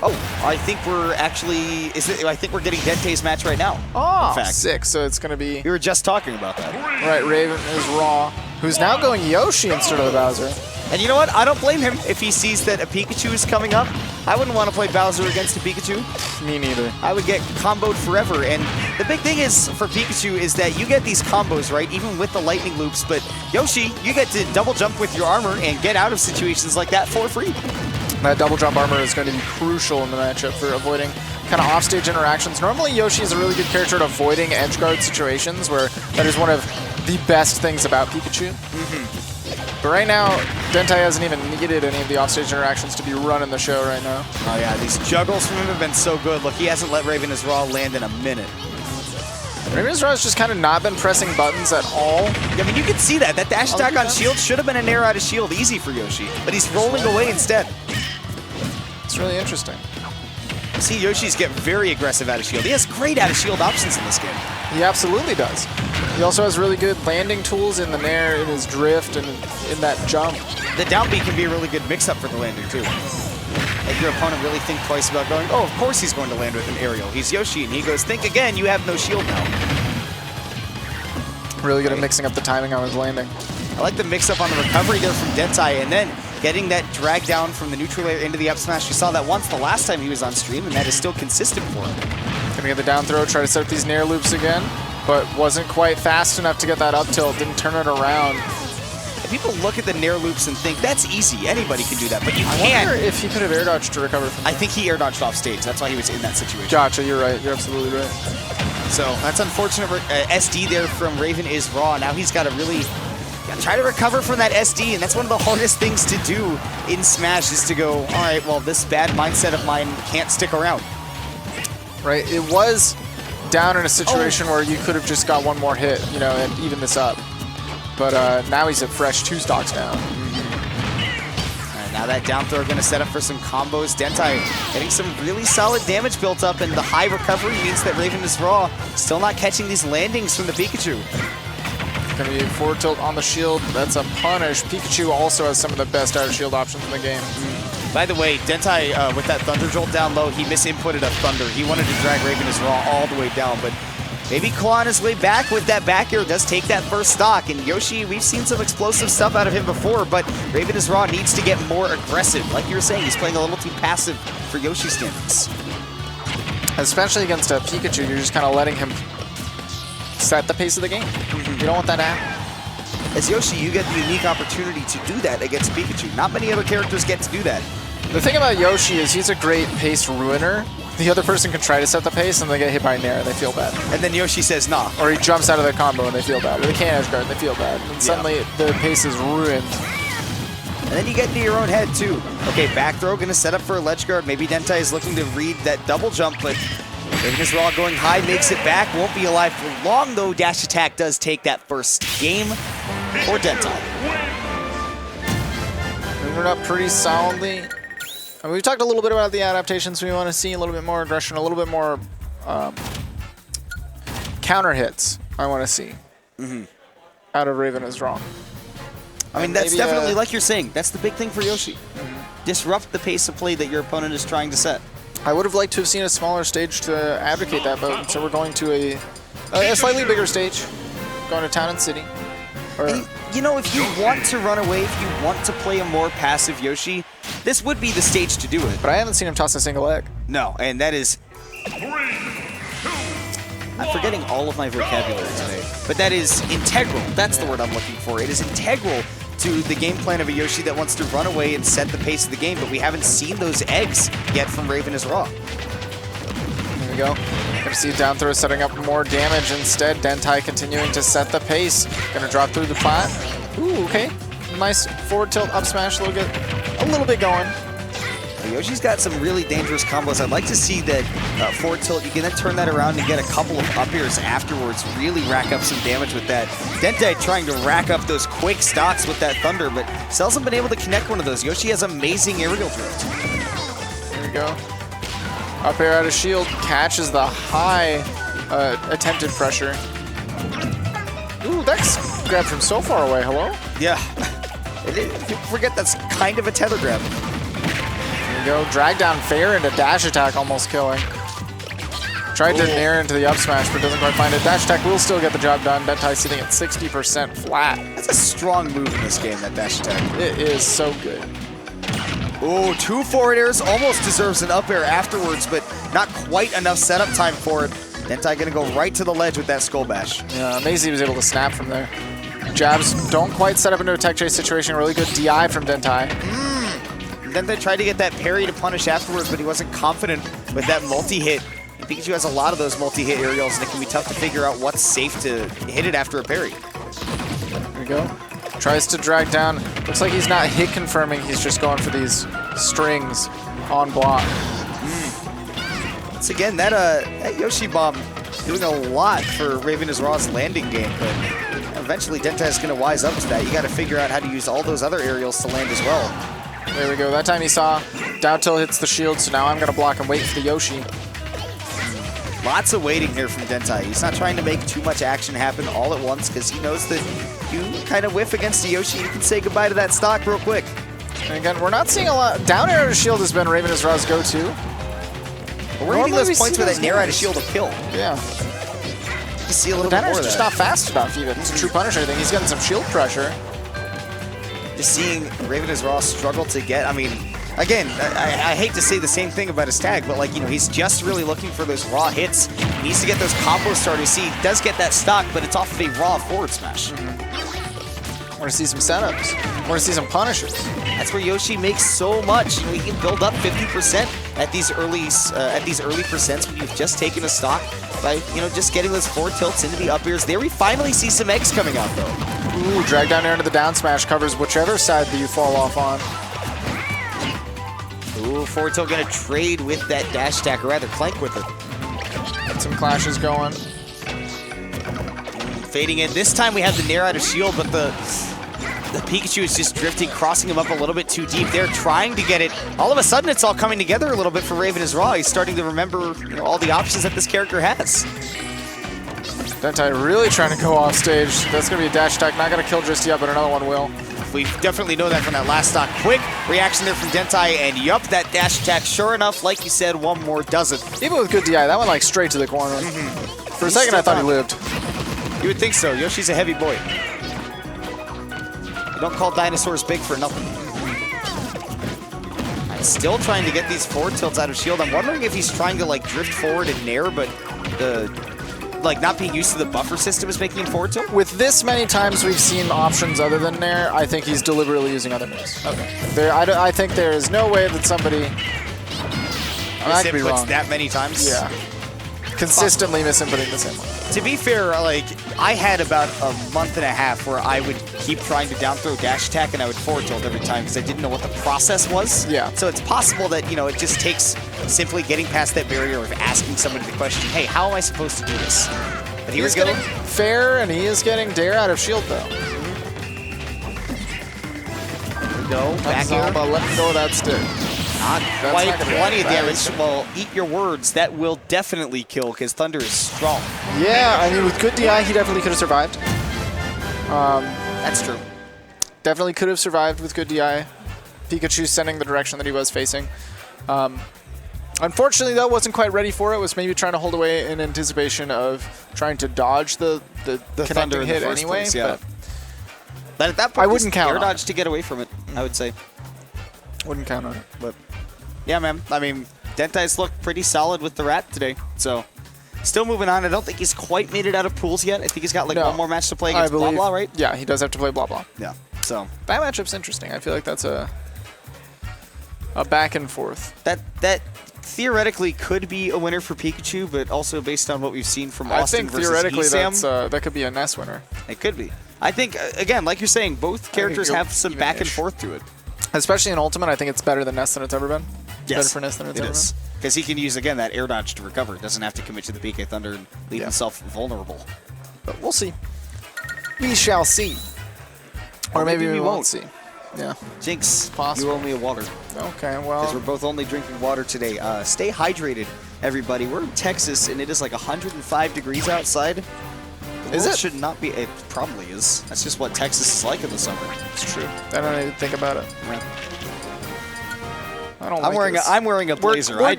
Oh, I think we're actually, I think we're getting Dentei's match right now. Oh, in fact. sick. So it's going to be... We were just talking about that. Right, Raven is Raw, who's now going Yoshi instead of the Bowser. And you know what? I don't blame him if he sees that a Pikachu is coming up. I wouldn't want to play Bowser against a Pikachu. Me neither. I would get comboed forever. And the big thing is for Pikachu is that you get these combos, right? Even with the lightning loops. But Yoshi, you get to double jump with your armor and get out of situations like that for free. That double jump armor is going to be crucial in the matchup for avoiding kind of offstage interactions. Normally, Yoshi is a really good character at avoiding edge guard situations, where that is one of the best things about Pikachu. But right now, Dentei hasn't even needed any of the offstage interactions to be running the show right now. Oh yeah, these juggles from him have been so good. Look, he hasn't let Raven as Raw land in a minute. Raven as Raw has just kind of not been pressing buttons at all. I mean, you can see that. That dash attack on shield should have been an air out of shield easy for Yoshi, but he's rolling away instead. It's really interesting. See Yoshi's get very aggressive out of shield. He has great out of shield options in this game. He absolutely does. He also has really good landing tools in the nair, in his drift, and in that jump. The down B can be a really good mix-up for the landing, too. Like your opponent really think twice about going, oh, of course he's going to land with an aerial. He's Yoshi, and he goes, think again, you have no shield now. Really good at mixing up the timing on his landing. I like the mix-up on the recovery there from Dentei, and then getting that drag down from the neutral layer into the up smash. You saw that once the last time he was on stream, and that is still consistent for him. Gonna get the down throw, try to set up these nair loops again, but wasn't quite fast enough to get that up tilt, didn't turn it around. And people look at the nair loops and think, that's easy, anybody can do that, but you can't. I wonder if he could have air dodged to recover from that. I think he air dodged off stage, that's why he was in that situation. Gotcha, you're right, you're absolutely right. So that's unfortunate. SD there from Raven is Raw. Now he's got to really try to recover from that SD, and that's one of the hardest things to do in Smash is to go, all right, well, this bad mindset of mine can't stick around. Right, it was down in a situation where you could have just got one more hit, you know, and even this up. But now he's at fresh 2 stocks down. Now that down throw going to set up for some combos. Dentei getting some really solid damage built up, and the high recovery means that Raven is Raw still not catching these landings from the Pikachu. Going to be forward tilt on the shield. That's a punish. Pikachu also has some of the best out of shield options in the game. By the way, Dentei, with that Thunder Jolt down low, he misinputted a Thunder. He wanted to drag Raven as Raw all the way down, but maybe clawing his way back with that back air does take that first stock. And Yoshi, we've seen some explosive stuff out of him before, but Raven is Raw needs to get more aggressive. Like you were saying, he's playing a little too passive for Yoshi standards. Especially against a Pikachu, you're just kind of letting him set the pace of the game. You don't want that to happen. As Yoshi, you get the unique opportunity to do that against Pikachu. Not many other characters get to do that. The thing about Yoshi is he's a great pace ruiner. The other person can try to set the pace and they get hit by a nair and they feel bad. And then Yoshi says, nah. Or he jumps out of the combo and they feel bad. Or they can't edge guard and they feel bad. And suddenly the pace is ruined. And then you get into your own head too. Okay, back throw gonna set up for a ledge guard. Maybe Dentei is looking to read that double jump, but Raven is Raw going high, makes it back. Won't be alive for long though. Dash attack does take that first game for Dentei. Moving up pretty solidly. And we've talked a little bit about the adaptations. We want to see a little bit more aggression, a little bit more counter hits. I want to see out of Raven is Raw. I mean, that's definitely, like you're saying, that's the big thing for Yoshi. Disrupt the pace of play that your opponent is trying to set. I would have liked to have seen a smaller stage to advocate that, but so we're going to a slightly bigger stage, going to Town and City. And, you know, if you want to run away, if you want to play a more passive Yoshi, this would be the stage to do it. But I haven't seen him toss a single egg. No, and that is... I'm forgetting all of my vocabulary today, but that is integral. That's the word I'm looking for. It is integral to the game plan of a Yoshi that wants to run away and set the pace of the game, but we haven't seen those eggs yet from Raven is Raw. There we go. Gonna see down throw setting up more damage instead. Dentei continuing to set the pace. Gonna drop through the plat. Ooh, okay. Nice forward tilt up smash, a little bit going. Yoshi's got some really dangerous combos. I'd like to see that forward tilt. You can then turn that around and get a couple of up airs afterwards. Really rack up some damage with that. Dentei trying to rack up those quick stocks with that Thunder, but still hasn't been able to connect one of those. Yoshi has amazing aerial drift. There we go. Up air out of shield. Catches the high attempted pressure. Ooh, that's grabbed from so far away. Hello? Yeah. People forget that's kind of a tether grab. There we go. Drag down fair into dash attack, almost killing. Tried to nair into the up smash, but doesn't quite find it. Dash attack will still get the job done. Dentei sitting at 60% flat. That's a strong move in this game, that dash attack. It is so good. Oh, 2 forward airs, almost deserves an up air afterwards, but not quite enough setup time for it. Dentei gonna go right to the ledge with that skull bash. Yeah, Maisie was able to snap from there. Jabs don't quite set up into a tech chase situation. Really good DI from Dentei. Dentei tried to get that parry to punish afterwards, but he wasn't confident with that multi-hit. Pikachu has a lot of those multi-hit aerials, and it can be tough to figure out what's safe to hit it after a parry. There we go. Tries to drag down. Looks like he's not hit confirming. He's just going for these strings on block. Once again, that Yoshi bomb doing a lot for Raven is Raw's landing game, but eventually Dentei is going to wise up to that. You got to figure out how to use all those other aerials to land as well. There we go. That time he saw down tilt hits the shield, so now I'm going to block and wait for the Yoshi. Lots of waiting here from Dentei. He's not trying to make too much action happen all at once because he knows that you kind of whiff against a Yoshi, you can say goodbye to that stock real quick. And again, we're not seeing a lot. Down air to shield has been Raven is Raw's go-to. We're getting those points where that nair out of shield will kill. Yeah. You see a little bit more of that. Just not fast enough even. It's a true punisher thing. He's getting some shield pressure. Just seeing Raven is Raw struggle to get, I mean, again, I hate to say the same thing about his tag, but like, you know, he's just really looking for those raw hits. He needs to get those combos started. See, he does get that stock, but it's off of a raw forward smash. I want to see some setups. I want to see some punishes. That's where Yoshi makes so much. You know, he can build up 50% at these early percents when you've just taken a stock by, you know, just getting those forward tilts into the up airs. There we finally see some eggs coming out though. Ooh, drag down air into the down smash covers whichever side that you fall off on. Ooh, forward tilt gonna trade with that dash attack, or rather clank with it. Get some clashes going. Fading in. This time we have the nair out of shield, but the Pikachu is just drifting, crossing him up a little bit too deep. They're trying to get it. All of a sudden, it's all coming together a little bit for Raven is Raw. He's starting to remember, you know, all the options that this character has. Dentei really trying to go off stage. That's going to be a dash attack. Not going to kill just yet, but another one will. We definitely know that from that last stock. Quick reaction there from Dentei, and yup, that dash attack, sure enough, like you said, one more does it. Even with good DI, that went like straight to the corner. For a second, I thought he lived. You would think so. Yoshi's a heavy boy. You don't call dinosaurs big for nothing. I'm still trying to get these forward tilts out of shield. I'm wondering if he's trying to like drift forward and nair, but like not being used to the buffer system is making him forward tilt. With this many times we've seen options other than nair, I think he's deliberately using other nairs. Okay. I think there is no way that somebody I could be wrong. That many times? Yeah. Consistently misinputting the same one. To be fair, like, I had about a month and a half where I would keep trying to down throw dash attack and I would forward tilt every time because I didn't know what the process was. Yeah. So it's possible that, you know, it just takes simply getting past that barrier of asking somebody the question, hey, how am I supposed to do this? But here we go. Fair, and he is getting dare out of shield, though. There we go. Back here. Let go of that stick. Not quite plenty of damage. Well, eat your words. That will definitely kill because Thunder is strong. Yeah, I mean, with good DI, he definitely could have survived. That's true. Definitely could have survived with good DI. Pikachu sending the direction that he was facing. Unfortunately, though, wasn't quite ready for it. Was maybe trying to hold away in anticipation of trying to dodge the Thunder hit in the first anyway. Place, yeah. But at that point, I wouldn't count air dodge to get away from it, I would say. Wouldn't count on it. But yeah, man. I mean, Dentei's looked pretty solid with the rat today. So still moving on. I don't think he's quite made it out of pools yet. I think he's got like one more match to play against Blah Blah, right? Yeah, he does have to play Blah Blah. Yeah. So that matchup's interesting. I feel like that's a back and forth. That theoretically could be a winner for Pikachu, but also based on what we've seen from Austin versus theoretically Esam, that could be a NES winner. It could be. I think, again, like you're saying, both characters have some back and forth to it. Especially in Ultimate, I think it's better than NES than it's ever been. Yes, better for NES than it's ever been. Because he can use, again, that air dodge to recover. Doesn't have to commit to the PK Thunder and leave himself vulnerable. But we'll see. We shall see. Or maybe we won't see. Yeah. Jinx, possible. You owe me a water. Okay, well. Because we're both only drinking water today. Stay hydrated, everybody. We're in Texas, and it is like 105 degrees outside. Is it? Should not be. It probably is. That's just what Texas is like in the summer. It's true. I don't need to think about it. Yeah. I don't I'm like wearing this. I'm wearing a blazer. We're I